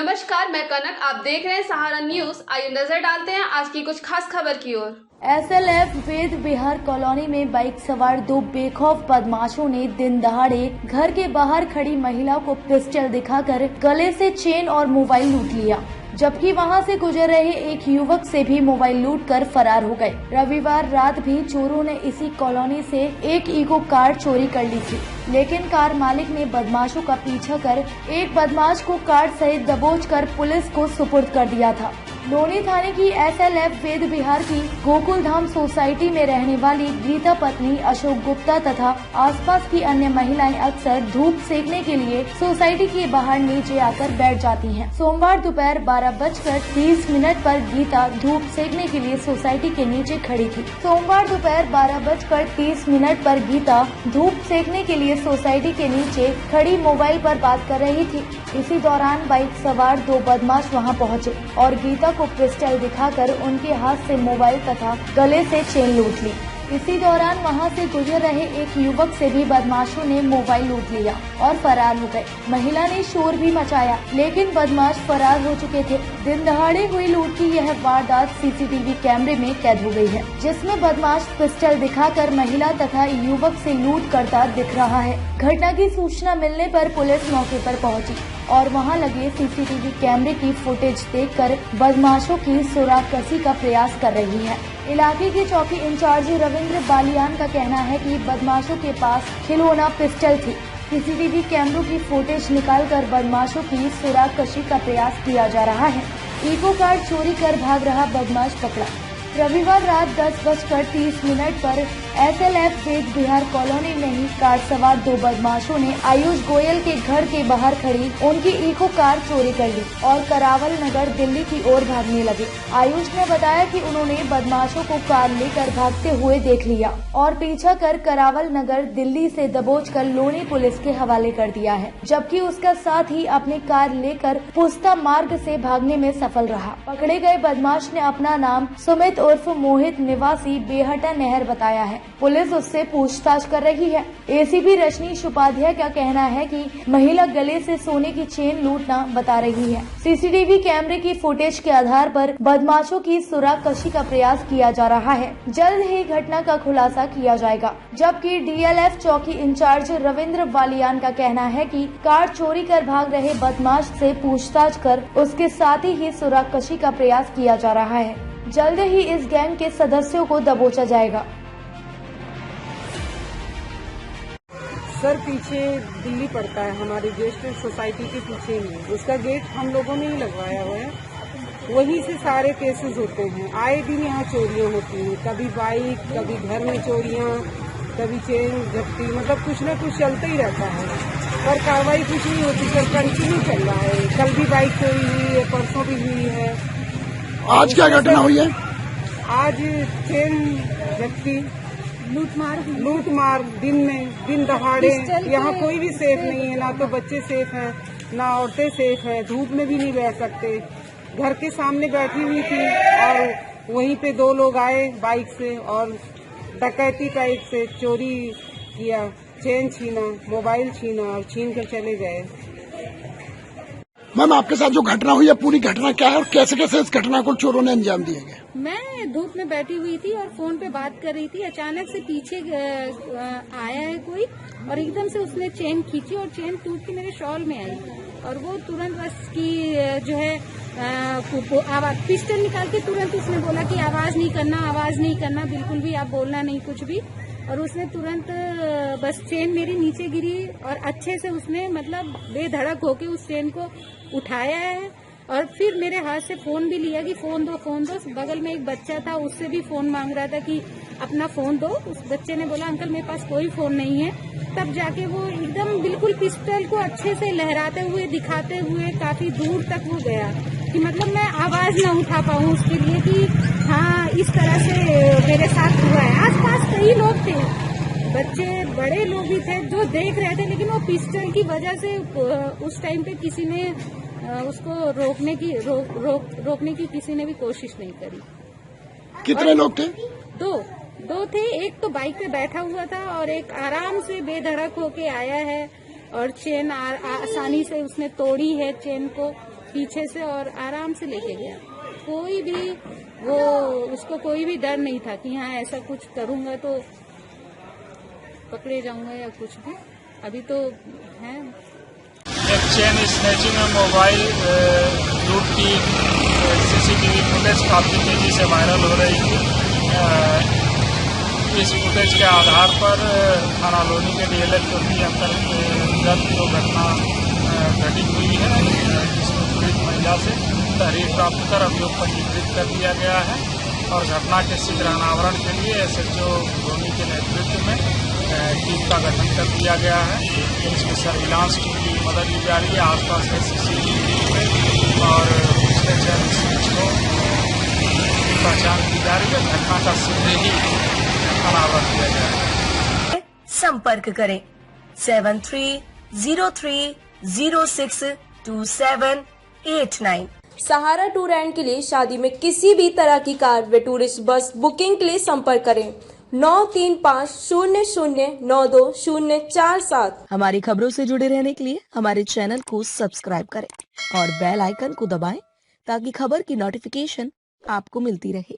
नमस्कार, मैं कनक। आप देख रहे हैं सहारा न्यूज। आइए नजर डालते हैं आज की कुछ खास खबर की ओर। SLF वेद विहार कॉलोनी में बाइक सवार दो बेखौफ बदमाशों ने दिन दहाड़े घर के बाहर खड़ी महिला को पिस्टल दिखाकर गले से चेन और मोबाइल लूट लिया, जबकि वहां से गुजर रहे एक युवक से भी मोबाइल लूटकर फरार हो गए। रविवार रात भी चोरों ने इसी कॉलोनी से एक इको कार चोरी कर ली थी, लेकिन कार मालिक ने बदमाशों का पीछा कर एक बदमाश को कार सहित दबोच कर पुलिस को सुपुर्द कर दिया था। लोनी थाने की SLF वेद विहार की गोकुल धाम सोसाइटी में रहने वाली गीता पत्नी अशोक गुप्ता तथा आसपास की अन्य महिलाएं अक्सर धूप सेकने के लिए सोसाइटी के बाहर नीचे आकर बैठ जाती हैं। सोमवार दोपहर 12:30 पर गीता धूप सेकने के लिए सोसाइटी के नीचे खड़ी थी। सोमवार दोपहर 12:30 पर गीता धूप सेकने के लिए सोसाइटी के नीचे खड़ी मोबाइल पर बात कर रही थी। इसी दौरान बाइक सवार दो बदमाश वहां पहुंचे और गीता को पिस्टल दिखाकर उनके हाथ से मोबाइल तथा गले से चेन लूट ली। इसी दौरान वहां से गुजर रहे एक युवक से भी बदमाशों ने मोबाइल लूट लिया और फरार हो गए। महिला ने शोर भी मचाया, लेकिन बदमाश फरार हो चुके थे। दिन दहाड़े हुई लूट की यह वारदात CCTV कैमरे में कैद हो गई है, जिसमें बदमाश पिस्टल दिखाकर महिला तथा युवक से लूट करता दिख रहा है। घटना की सूचना मिलने पर पुलिस मौके पर पहुंची और वहां लगे CCTV कैमरे की फुटेज देखकर बदमाशों की सुरागकसी का प्रयास कर रही है। इलाके के चौकी इंचार्ज रविंद्र बालियान का कहना है कि बदमाशों के पास खिलौना पिस्टल थी। CCTV कैमरों की फुटेज निकालकर बदमाशों की सुरागकसी का प्रयास किया जा रहा है। इको कार चोरी कर भाग रहा बदमाश पकड़ा। रविवार रात 10:30 पर SLF वेद विहार कॉलोनी में ही कार सवार दो बदमाशों ने आयुष गोयल के घर के बाहर खड़ी उनकी इको कार चोरी कर ली और करावल नगर दिल्ली की ओर भागने लगे। आयुष ने बताया कि उन्होंने बदमाशों को कार लेकर भागते हुए देख लिया और पीछा कर करावल नगर दिल्ली से दबोचकर लोनी पुलिस के हवाले कर दिया है, जबकि उसका साथ ही अपनी कार लेकर पुस्ता मार्ग से भागने में सफल रहा। पकड़े गए बदमाश ने अपना नाम सुमित उर्फ मोहित निवासी बेहटा नहर बताया है। पुलिस उससे पूछताछ कर रही है। ACP रजनीश उपाध्याय का कहना है कि महिला गले से सोने की चेन लूटना बता रही है। CCTV कैमरे की फुटेज के आधार पर बदमाशों की सुरागकसी का प्रयास किया जा रहा है। जल्द ही घटना का खुलासा किया जाएगा, जबकि DLF चौकी इंचार्ज रविंद्र बालियान का कहना है कि कार चोरी कर भाग रहे बदमाश से पूछताछ कर उसके साथ ही सुरागकसी का प्रयास किया जा रहा है। जल्द ही इस गैंग के सदस्यों को दबोचा जाएगा। सर, पीछे दिल्ली पड़ता है, हमारी गेस्ट सोसाइटी के पीछे ही। उसका गेट हम लोगों ने ही लगवाया हुआ है। वहीं से सारे केसेस होते हैं। आए दिन यहाँ चोरियाँ होती हैं, कभी बाइक, कभी घर में चोरियाँ, कभी चेन झपटी, मतलब कुछ न कुछ चलता ही रहता है, पर कार्रवाई कुछ नहीं होती सर। कंटिन्यू चल रहा है। कल भी बाइक चोरी हुई है, परसों भी हुई है। आज क्या घटना हुई है? आज चेन झपटी, लूट मार दिन दहाड़े। यहाँ कोई भी सेफ नहीं है, ना तो बच्चे सेफ हैं, ना औरतें सेफ हैं। धूप में भी नहीं बैठ सकते। घर के सामने बैठी हुई थी और वहीं पे दो लोग आए बाइक से और डकैती टाइप से चोरी किया, चेन छीना, मोबाइल छीना और छीन कर चले गए। मैम, आपके साथ जो घटना हुई है, पूरी घटना क्या है और कैसे कैसे इस घटना को चोरों ने अंजाम दिया गया? मैं धूप में बैठी हुई थी और फोन पे बात कर रही थी। अचानक से पीछे आया है कोई और एकदम से उसने चेन खींची और चेन टूट के मेरे शॉल में आई और वो तुरंत उसकी जो है आवाज पिस्टल निकाल के तुरंत उसने बोला कि आवाज नहीं करना, बिल्कुल भी आप बोलना नहीं कुछ भी। और उसने तुरंत बस चेन मेरी नीचे गिरी और अच्छे से उसने मतलब बेधड़क होके उस चेन को उठाया है और फिर मेरे हाथ से फोन भी लिया कि फोन दो। बगल में एक बच्चा था, उससे भी फोन मांग रहा था कि अपना फोन दो। उस बच्चे ने बोला अंकल मेरे पास कोई फोन नहीं है। तब जाके वो एकदम बिल्कुल पिस्टल को अच्छे से लहराते हुए दिखाते हुए काफी दूर तक वो गया कि मतलब मैं आवाज ना उठा पाऊँ उसके लिए कि हाँ इस तरह से मेरे साथ हुआ है। आसपास कई लोग थे, बच्चे बड़े लोग भी थे जो देख रहे थे, लेकिन वो पिस्टल की वजह से उस टाइम पे किसी ने उसको रोकने की किसी ने भी कोशिश नहीं करी। कितने लोग थे? दो थे। एक तो बाइक पे बैठा हुआ था और एक आराम से बेधड़क होके आया है और चेन आसानी से उसने तोड़ी है चेन को पीछे से और आराम से लेके गया। कोई भी वो उसको कोई भी डर नहीं था कि हाँ ऐसा कुछ करूंगा तो पकड़े जाऊंगा या कुछ भी। अभी तो है। एक चेन स्नैचिंग में मोबाइल लूट की सीसीटीवी फुटेज काफी तेजी से वायरल हो रही थी। इस फुटेज के आधार पर थाना लोनी के डीएलएफ चौकी अंतर्गत जो घटना घटित हुई है, जिसमें पीड़ित महिला से तहरीर प्राप्त कर अभियोग पंजीकृत कर दिया गया है और घटना के शीघ्र अनावरण के लिए एसएचओ लोनी के नेतृत्व में टीम का गठन कर दिया गया है। इसमें सर्विलांस टीम की मदद ली जा रही है आसपास के सीसीटीवी और पिछले 40 को पहचान की जा रही है। घटना का शीघ्र ही अनावरण किया जाएगा। संपर्क करें 7303062789। सहारा टूर एंड के लिए शादी में किसी भी तरह की कार व टूरिस्ट बस बुकिंग के लिए संपर्क करें 9350092047। हमारी खबरों से जुड़े रहने के लिए हमारे चैनल को सब्सक्राइब करें और बेल आइकन को दबाएं ताकि खबर की नोटिफिकेशन आपको मिलती रहे।